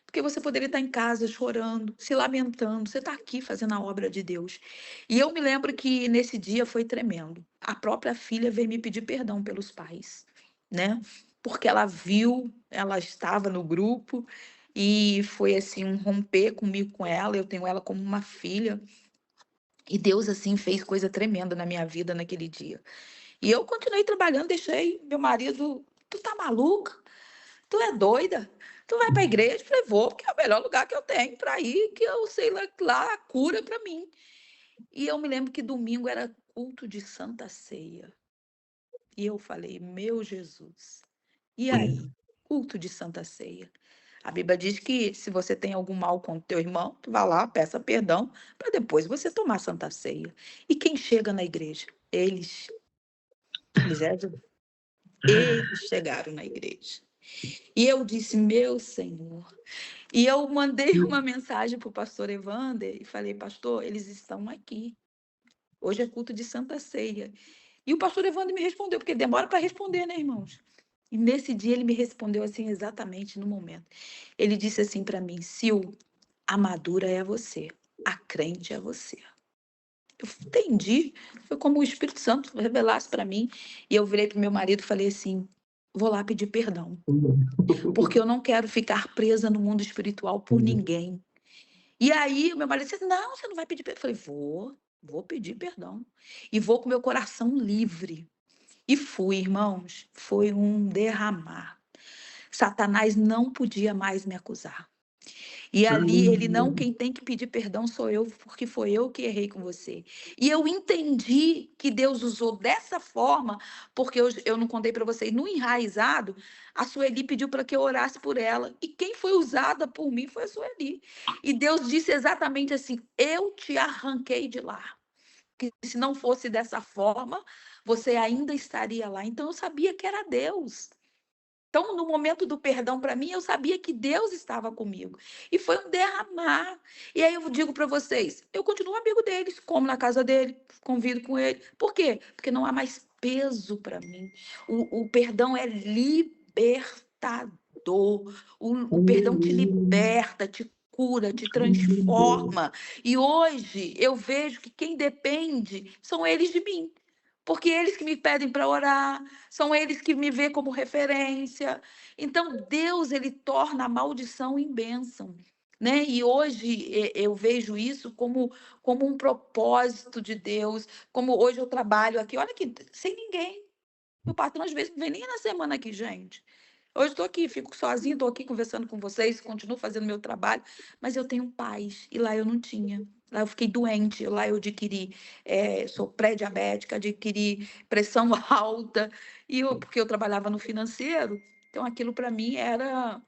Porque você poderia estar em casa chorando, se lamentando. Você está aqui fazendo a obra de Deus. E eu me lembro que nesse dia foi tremendo. A própria filha veio me pedir perdão pelos pais, né? Porque ela viu, ela estava no grupo e foi assim um romper comigo, com ela. Eu tenho ela como uma filha. E Deus assim fez coisa tremenda na minha vida naquele dia. E eu continuei trabalhando, deixei meu marido, tu tá maluca? Tu é doida? Tu vai para a igreja? Eu falei, vou, porque é o melhor lugar que eu tenho para ir, que eu sei lá a cura para mim. E eu me lembro que domingo era culto de Santa Ceia. E eu falei, meu Jesus, e aí? Culto de Santa Ceia. A Bíblia diz que se você tem algum mal com o teu irmão, tu vai lá, peça perdão, para depois você tomar Santa Ceia. E quem chega na igreja? Eles. Misericórdia. Eles chegaram na igreja. E eu disse, meu Senhor. E eu mandei uma mensagem para o pastor Evander e falei, pastor, eles estão aqui. Hoje é culto de Santa Ceia. E o pastor Evander me respondeu, porque demora para responder, né, irmãos? E nesse dia ele me respondeu assim, exatamente no momento. Ele disse assim para mim, Sil, a madura é você, a crente é você. Eu entendi, foi como o Espírito Santo revelasse para mim. E eu virei para o meu marido e falei assim, vou lá pedir perdão, porque eu não quero ficar presa no mundo espiritual por ninguém. E aí o meu marido disse, não, você não vai pedir perdão. Eu falei, vou pedir perdão. E vou com meu coração livre. E fui, irmãos, foi um derramar. Satanás não podia mais me acusar. E ali ele não, quem tem que pedir perdão sou eu, porque foi eu que errei com você. E eu entendi que Deus usou dessa forma, porque eu não contei para vocês, no enraizado, a Sueli pediu para que eu orasse por ela. E quem foi usada por mim foi a Sueli. E Deus disse exatamente assim: eu te arranquei de lá. Que se não fosse dessa forma, você ainda estaria lá. Então eu sabia que era Deus. Então, no momento do perdão para mim, eu sabia que Deus estava comigo. E foi um derramar. E aí eu digo para vocês, eu continuo amigo deles, como na casa dele, convido com ele. Por quê? Porque não há mais peso para mim. O perdão é libertador. O perdão te liberta, te cura, te transforma. E hoje eu vejo que quem depende são eles de mim. Porque eles que me pedem para orar, são eles que me vê como referência. Então, Deus, ele torna a maldição em bênção. Né? E hoje eu vejo isso como um propósito de Deus, como hoje eu trabalho aqui, olha aqui, sem ninguém. Meu patrão às vezes não vem nem na semana aqui, gente. Hoje estou aqui, fico sozinha, estou aqui conversando com vocês, continuo fazendo meu trabalho, mas eu tenho paz, e lá eu não tinha. Lá eu fiquei doente, lá eu adquiri, sou pré-diabética, adquiri pressão alta, porque eu trabalhava no financeiro, então aquilo para mim era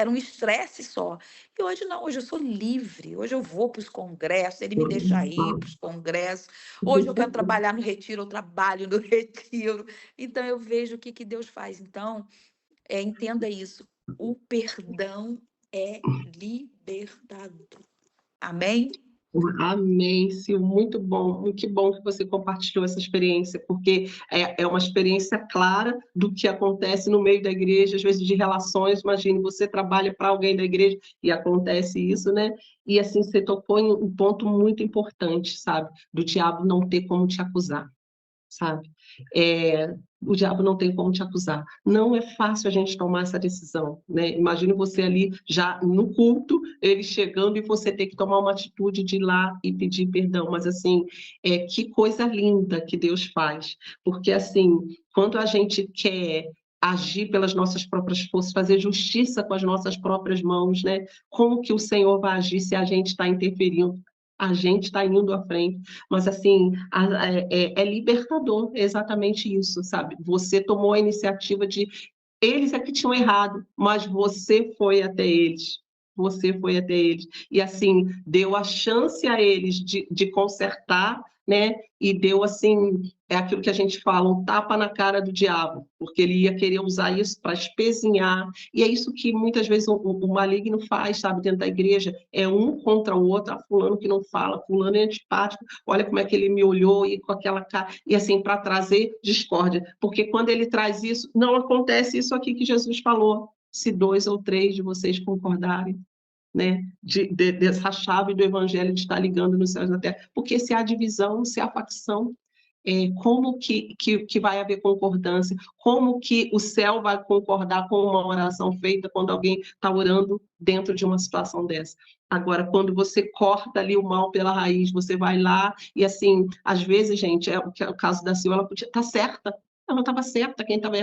um estresse só. E hoje não, hoje eu sou livre, hoje eu vou para os congressos, ele me deixa ir para os congressos, hoje eu quero trabalhar no retiro, eu trabalho no retiro, então eu vejo o que Deus faz. Então, entenda isso, o perdão é libertador. Amém? Amém, Sil, muito bom, que bom que você compartilhou essa experiência, porque é uma experiência clara do que acontece no meio da igreja, às vezes de relações. Imagine, você trabalha para alguém da igreja e acontece isso, né? E assim, você tocou em um ponto muito importante, sabe? Do diabo não ter como te acusar, sabe? O diabo não tem como te acusar. Não é fácil a gente tomar essa decisão, né? Imagina você ali já no culto, ele chegando e você ter que tomar uma atitude de ir lá e pedir perdão. Mas assim, que coisa linda que Deus faz, porque assim, quando a gente quer agir pelas nossas próprias forças, fazer justiça com as nossas próprias mãos, né? Como que o Senhor vai agir se a gente está interferindo? A gente está indo à frente, mas assim, é libertador, é exatamente isso, sabe? Você tomou a iniciativa de, eles é que tinham errado, mas você foi até eles, você foi até eles, e assim, deu a chance a eles de consertar, né? E deu assim, é aquilo que a gente fala, um tapa na cara do diabo, porque ele ia querer usar isso para espezinhar, e é isso que muitas vezes o maligno faz, sabe, dentro da igreja, é um contra o outro, fulano que não fala, fulano é antipático, olha como é que ele me olhou, e com aquela cara, e assim, para trazer discórdia, porque quando ele traz isso, não acontece isso aqui que Jesus falou, se 2 ou 3 de vocês concordarem, né, dessa chave do evangelho de estar ligando nos céus e na terra, porque se há divisão, se há facção, como que vai haver concordância, como que o céu vai concordar com uma oração feita quando alguém está orando dentro de uma situação dessa. Agora, quando você corta ali o mal pela raiz, você vai lá e assim, às vezes, gente, o caso da Sil, ela podia estar certa, ela não estava certa, quem estava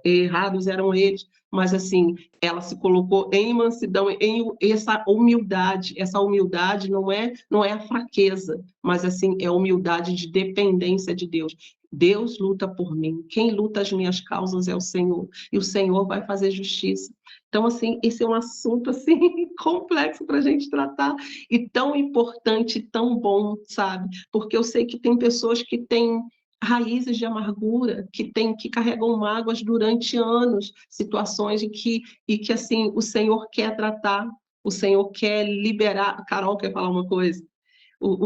errados eram eles, mas assim, ela se colocou em mansidão, em essa humildade não é a fraqueza, mas assim, é a humildade de dependência de Deus. Deus luta por mim, quem luta as minhas causas é o Senhor, e o Senhor vai fazer justiça. Então, assim, esse é um assunto, assim, complexo para a gente tratar, e tão importante, tão bom, sabe? Porque eu sei que tem pessoas que têm raízes de amargura, que carregam mágoas durante anos, situações em que assim, o Senhor quer tratar, o Senhor quer liberar. Carol quer falar uma coisa?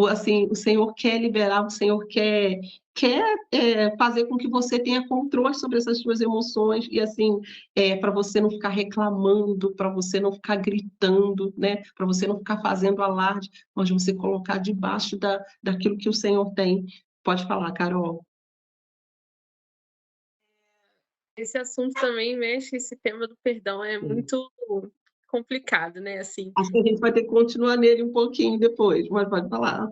Assim, o Senhor quer liberar, o Senhor quer fazer com que você tenha controle sobre essas suas emoções e assim, para você não ficar reclamando, para você não ficar gritando, né? Para você não ficar fazendo alarde, mas você colocar debaixo daquilo que o Senhor tem. Pode falar, Carol. Esse assunto também mexe, esse tema do perdão é muito complicado, né, assim. Acho que a gente vai ter que continuar nele um pouquinho depois, mas pode falar.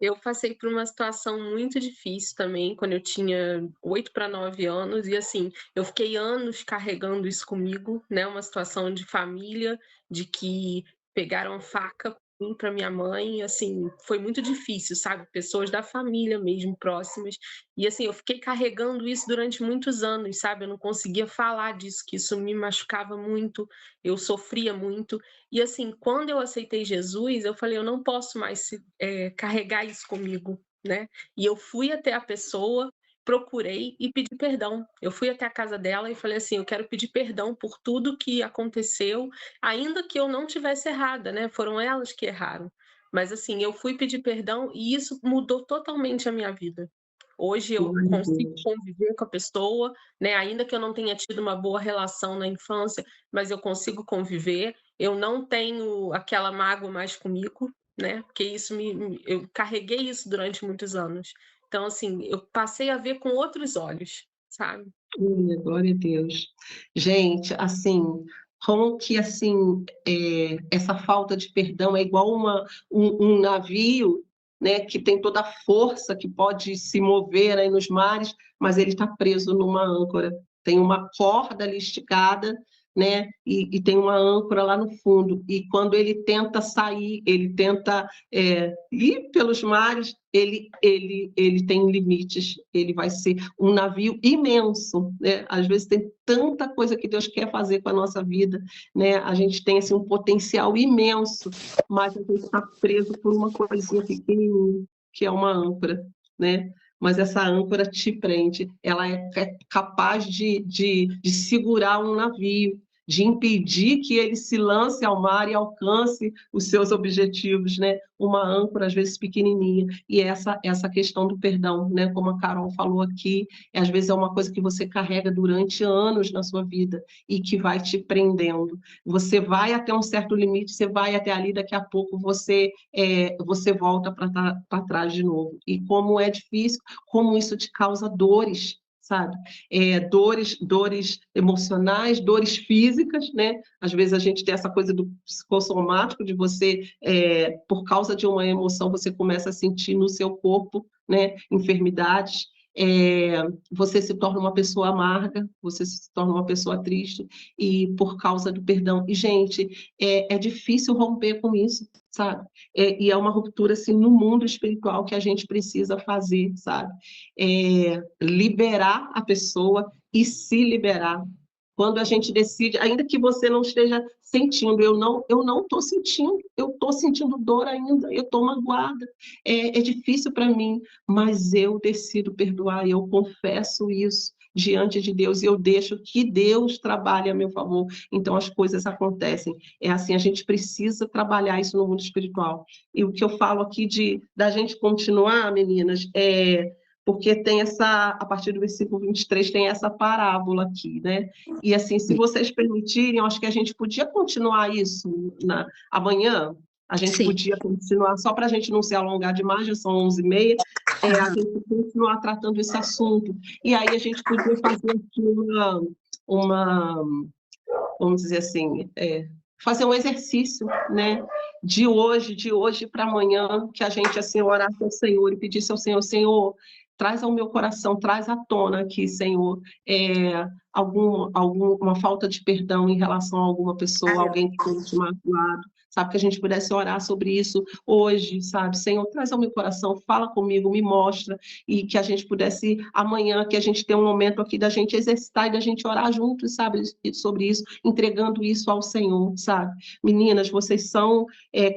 Eu passei por uma situação muito difícil também, quando eu tinha 8 para 9 anos, e assim, eu fiquei anos carregando isso comigo, né, uma situação de família, de que pegaram faca para minha mãe, assim, foi muito difícil, sabe, pessoas da família mesmo, próximas, e assim, eu fiquei carregando isso durante muitos anos, sabe, eu não conseguia falar disso, que isso me machucava muito, eu sofria muito, e assim, quando eu aceitei Jesus, eu falei, eu não posso mais carregar isso comigo, né? E eu fui até a pessoa, procurei e pedi perdão. Eu fui até a casa dela e falei assim, eu quero pedir perdão por tudo que aconteceu, ainda que eu não tivesse errada, né? Foram elas que erraram. Mas assim, eu fui pedir perdão e isso mudou totalmente a minha vida. Hoje eu Glória a consigo Deus. conviver com a pessoa, né? Ainda que eu não tenha tido uma boa relação na infância, mas eu consigo conviver. Eu não tenho aquela mágoa mais comigo, né? Porque isso eu carreguei isso durante muitos anos. Então, assim, eu passei a ver com outros olhos, sabe? Glória a Deus. Gente, assim, como que assim essa falta de perdão é igual um navio, né, que tem toda a força que pode se mover aí nos mares, mas ele está preso numa âncora. Tem uma corda ali esticada, né, e tem uma âncora lá no fundo. E quando ele tenta sair, ele tenta ir pelos mares, ele tem limites, ele vai ser um navio imenso, né? Às vezes tem tanta coisa que Deus quer fazer com a nossa vida, né? A gente tem assim, um potencial imenso, mas a gente está preso por uma coisinha pequenininha, que é uma âncora, né? Mas essa âncora te prende, ela é capaz de segurar um navio, de impedir que ele se lance ao mar e alcance os seus objetivos, né? Uma âncora, às vezes, pequenininha. E essa questão do perdão, né? Como a Carol falou aqui, às vezes é uma coisa que você carrega durante anos na sua vida e que vai te prendendo. Você vai até um certo limite, você vai até ali, daqui a pouco você volta para trás de novo. E como é difícil, como isso te causa dores, sabe? Dores emocionais, dores físicas, né? Às vezes a gente tem essa coisa do psicossomático, de você, por causa de uma emoção, você começa a sentir no seu corpo, né, enfermidades. Você se torna uma pessoa amarga, você se torna uma pessoa triste, e por causa do perdão. E, gente, é difícil romper com isso, sabe? E é uma ruptura, assim, no mundo espiritual que a gente precisa fazer, sabe? Liberar a pessoa e se liberar. Quando a gente decide, ainda que você não esteja sentindo, eu não estou sentindo, eu estou sentindo dor ainda, eu estou magoada, é difícil para mim, mas eu decido perdoar, eu confesso isso diante de Deus e eu deixo que Deus trabalhe a meu favor, então as coisas acontecem. É assim, a gente precisa trabalhar isso no mundo espiritual. E o que eu falo aqui da gente continuar, meninas, porque tem a partir do versículo 23, tem essa parábola aqui, né? E assim, se vocês permitirem, eu acho que a gente podia continuar isso amanhã, a gente Sim. podia continuar, só para a gente não se alongar demais, já são 11h30, a gente continuar tratando esse assunto. E aí a gente podia fazer aqui vamos dizer assim, fazer um exercício, né? De hoje para amanhã, que a gente assim orasse ao Senhor e pedisse ao Senhor, Senhor, traz ao meu coração, traz à tona aqui, Senhor, alguma falta de perdão em relação a alguma pessoa, alguém que tenha te magoado, sabe, que a gente pudesse orar sobre isso hoje, sabe, Senhor, traz ao meu coração, fala comigo, me mostra, e que a gente pudesse, amanhã, que a gente tenha um momento aqui da gente exercitar e da gente orar juntos, sabe, sobre isso, entregando isso ao Senhor, sabe. Meninas, vocês são,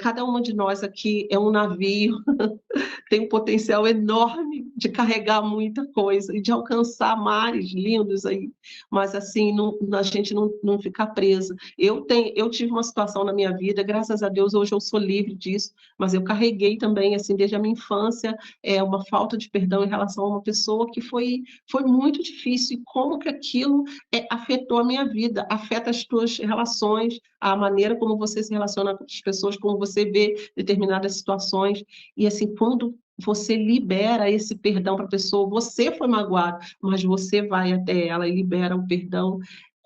cada uma de nós aqui é um navio, tem um potencial enorme de carregar muita coisa e de alcançar mares lindos aí, mas assim, a gente não ficar presa. Eu tive uma situação na minha vida, graças a Deus hoje eu sou livre disso, mas eu carreguei também, assim, desde a minha infância, uma falta de perdão em relação a uma pessoa que foi muito difícil, e como que aquilo afetou a minha vida, afeta as tuas relações, a maneira como você se relaciona com as pessoas, como você vê determinadas situações, e assim, quando você libera esse perdão para a pessoa, você foi magoado, mas você vai até ela e libera o perdão,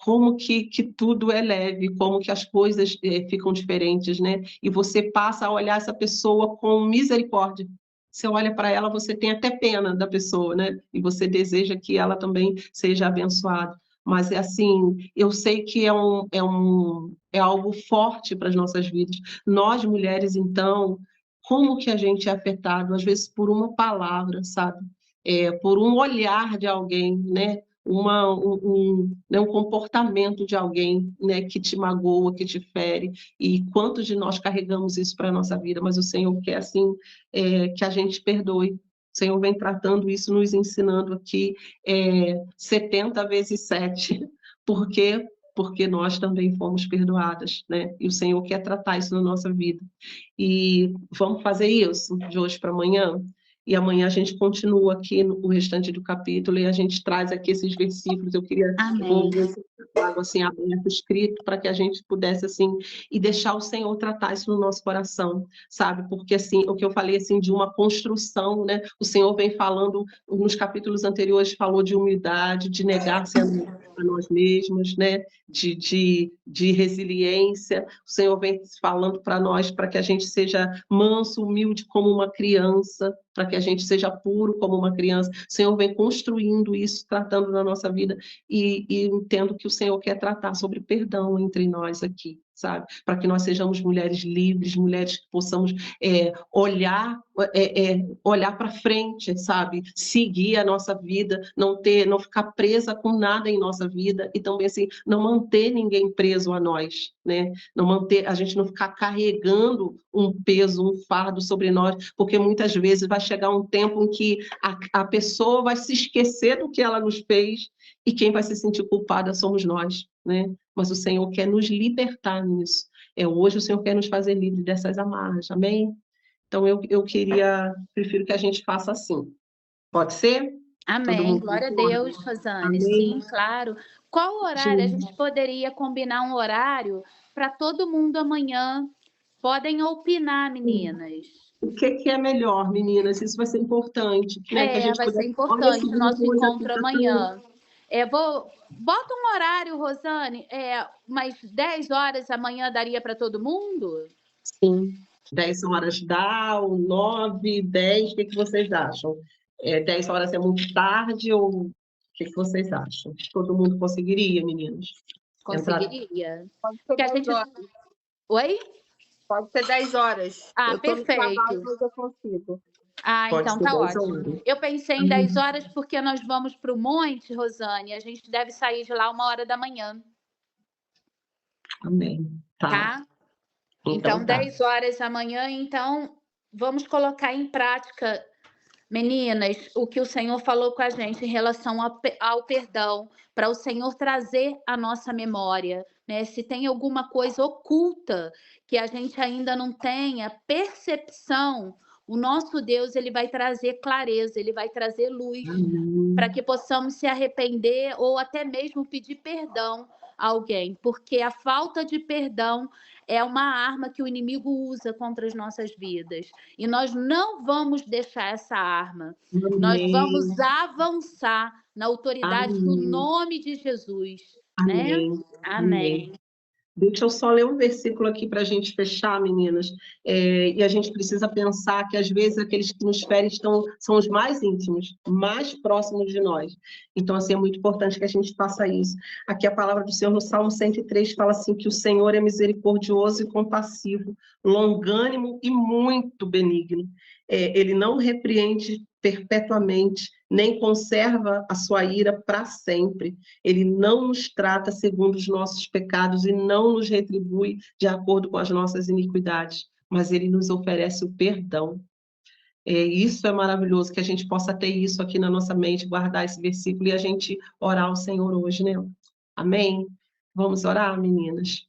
como que tudo é leve, como que as coisas ficam diferentes, né? E você passa a olhar essa pessoa com misericórdia. Você olha para ela, você tem até pena da pessoa, né? E você deseja que ela também seja abençoada. Mas é assim, eu sei que é algo forte para as nossas vidas. Nós, mulheres, então, como que a gente é afetado, às vezes, por uma palavra, sabe? Por um olhar de alguém, né? Um comportamento de alguém, né, que te magoa, que te fere, e quantos de nós carregamos isso para a nossa vida, mas o Senhor quer, assim, que a gente perdoe. O Senhor vem tratando isso, nos ensinando aqui 70 vezes 7. Por quê? Porque nós também fomos perdoadas, né? E o Senhor quer tratar isso na nossa vida. E vamos fazer isso de hoje para amanhã? E amanhã a gente continua aqui no restante do capítulo e a gente traz aqui esses versículos. Eu queria Amém. algo assim aberto, escrito, para que a gente pudesse assim e deixar o Senhor tratar isso no nosso coração, sabe? Porque assim, o que eu falei assim de uma construção, né? O Senhor vem falando nos capítulos anteriores, falou de humildade, de negar-se a nós mesmos, né? De resiliência. O Senhor vem falando para nós para que a gente seja manso, humilde como uma criança, para que a gente seja puro como uma criança. O Senhor vem construindo isso, tratando na nossa vida, e entendo que o Senhor quer tratar sobre perdão entre nós aqui, sabe? Para que nós sejamos mulheres livres, mulheres que possamos olhar para frente, sabe? Seguir a nossa vida, não ficar presa com nada em nossa vida, e também assim, não manter ninguém preso a nós, né? Não manter, a gente não ficar carregando um peso, um fardo sobre nós, porque muitas vezes vai chegar um tempo em que a pessoa vai se esquecer do que ela nos fez, e quem vai se sentir culpada somos nós, né? Mas o Senhor quer nos libertar nisso. Hoje o Senhor quer nos fazer livres dessas amarras, amém? Então eu prefiro que a gente faça assim. Pode ser? Amém. Glória a Deus, Rosane. Amém. Sim, claro. Qual horário? A gente poderia combinar um horário para todo mundo amanhã. Podem opinar, meninas. O que é melhor, meninas? Isso vai ser importante, né? Que a gente Vai ser importante o nosso encontro amanhã. Bota um horário, Rosane, umas 10 horas amanhã daria para todo mundo? Sim. 10 horas dá, ou 9, 10, o que vocês acham? 10 horas é muito tarde, ou o que vocês acham? Todo mundo conseguiria, meninas? Conseguiria. Pode ser 10 horas. Oi? Pode ser 10 horas. Eu tô perfeito. No trabalho, mas eu consigo. Então tá ótimo. Eu pensei em 10 horas porque nós vamos para o Monte, Rosane, e a gente deve sair de lá 1h da manhã. Amém. Tá? Então 10 horas amanhã, então vamos colocar em prática, meninas, o que o Senhor falou com a gente em relação ao perdão, para o Senhor trazer a nossa memória, né? Se tem alguma coisa oculta que a gente ainda não tenha percepção, o nosso Deus, ele vai trazer clareza, ele vai trazer luz, para que possamos se arrepender ou até mesmo pedir perdão a alguém, porque a falta de perdão é uma arma que o inimigo usa contra as nossas vidas. E nós não vamos deixar essa arma. Amém. Nós vamos avançar na autoridade do nome de Jesus. Amém. Né? Amém. Deixa eu só ler um versículo aqui para a gente fechar, meninas. E a gente precisa pensar que, às vezes, aqueles que nos ferem são os mais íntimos, mais próximos de nós. Então, assim, é muito importante que a gente faça isso. Aqui a palavra do Senhor, no Salmo 103, fala assim, que o Senhor é misericordioso e compassivo, longânimo e muito benigno. Ele não repreende perpetuamente, nem conserva a sua ira para sempre. Ele não nos trata segundo os nossos pecados e não nos retribui de acordo com as nossas iniquidades, mas ele nos oferece o perdão. Isso é maravilhoso, que a gente possa ter isso aqui na nossa mente, guardar esse versículo e a gente orar ao Senhor hoje, né? Amém? Vamos orar, meninas?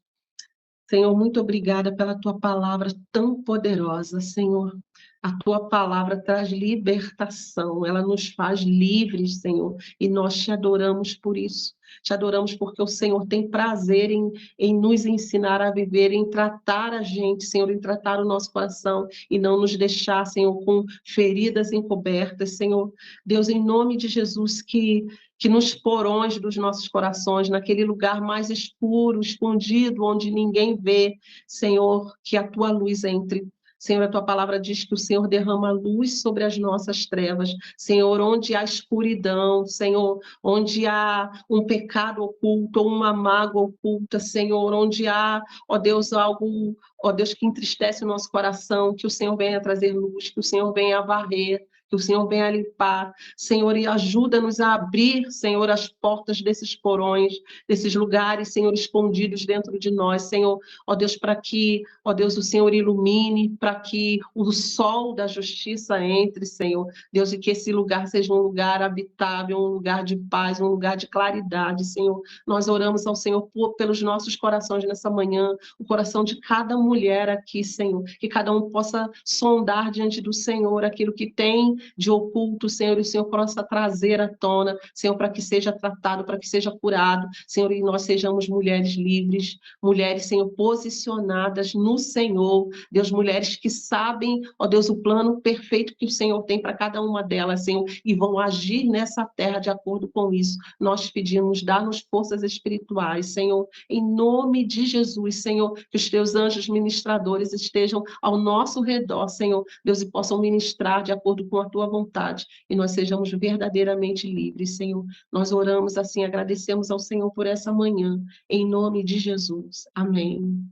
Senhor, muito obrigada pela tua palavra tão poderosa, Senhor. A tua palavra traz libertação, ela nos faz livres, Senhor, e nós te adoramos por isso. Te adoramos porque o Senhor tem prazer em nos ensinar a viver, em tratar a gente, Senhor, em tratar o nosso coração e não nos deixar, Senhor, com feridas encobertas, Senhor. Deus, em nome de Jesus, que que nos porões dos nossos corações, naquele lugar mais escuro, escondido, onde ninguém vê, Senhor, que a tua luz entre. Senhor, a tua palavra diz que o Senhor derrama luz sobre as nossas trevas. Senhor, onde há escuridão, Senhor, onde há um pecado oculto, ou uma mágoa oculta, Senhor, onde há, ó Deus, algo, ó Deus, que entristece o nosso coração, que o Senhor venha trazer luz, que o Senhor venha varrer, que o Senhor venha limpar, Senhor, e ajuda-nos a abrir, Senhor, as portas desses porões, desses lugares, Senhor, escondidos dentro de nós, Senhor, ó Deus, para que, ó Deus, o Senhor ilumine, para que o sol da justiça entre, Senhor, Deus, e que esse lugar seja um lugar habitável, um lugar de paz, um lugar de claridade, Senhor. Nós oramos ao Senhor pelos nossos corações nessa manhã, o coração de cada mulher aqui, Senhor, que cada um possa sondar diante do Senhor aquilo que tem de oculto, Senhor, e o Senhor possa trazer à tona, Senhor, para que seja tratado, para que seja curado, Senhor, e nós sejamos mulheres livres, mulheres, Senhor, posicionadas no Senhor, Deus, mulheres que sabem, ó Deus, o plano perfeito que o Senhor tem para cada uma delas, Senhor, e vão agir nessa terra de acordo com isso. Nós pedimos, dá-nos forças espirituais, Senhor, em nome de Jesus, Senhor, que os teus anjos ministradores estejam ao nosso redor, Senhor, Deus, e possam ministrar de acordo com a tua vontade, e nós sejamos verdadeiramente livres, Senhor. Nós oramos assim, agradecemos ao Senhor por essa manhã, em nome de Jesus. Amém.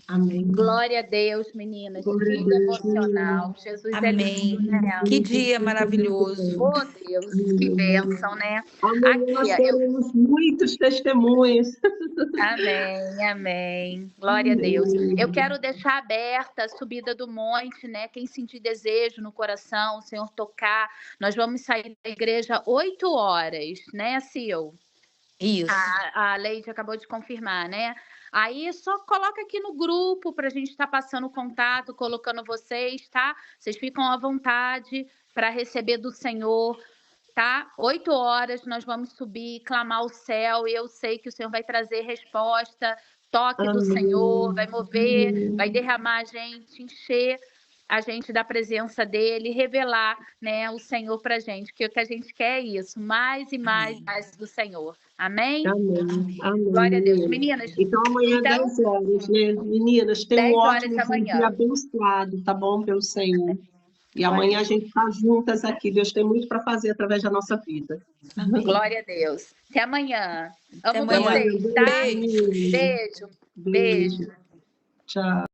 Amém. Glória a Deus, meninas. Glória Que a Deus, emocional. Jesus é Amém. lindo, né? Que dia maravilhoso. Oh, Deus, que bênção, né? Amanhã nós teremos muitos testemunhos. Amém, amém. Glória a Deus. Eu quero deixar aberta a subida do monte, né? Quem sentir desejo no coração, o Senhor tocar. Nós vamos sair da igreja 8 horas, né, Sil? Isso. A Leide acabou de confirmar, né? Aí só coloca aqui no grupo para a gente estar passando o contato, colocando vocês, tá? Vocês ficam à vontade para receber do Senhor, tá? 8 horas nós vamos subir, clamar ao céu, e eu sei que o Senhor vai trazer resposta, toque do Senhor, vai mover, vai derramar a gente, encher a gente da presença dele, revelar, né, o Senhor para a gente, que o que a gente quer é isso, mais e mais do Senhor. Amém? Amém. Amém. Glória a Deus. Meninas, Então, amanhã, 10 horas, né? Meninas, tenham 10 um horas ótimo da manhã. dia abençoado, tá bom? Pelo Senhor. E amanhã a gente está juntas aqui. Deus tem muito para fazer através da nossa vida. Glória a Deus. Até amanhã. Até Amo amanhã. vocês, tá? Beijo. Beijo. Beijo. Tchau.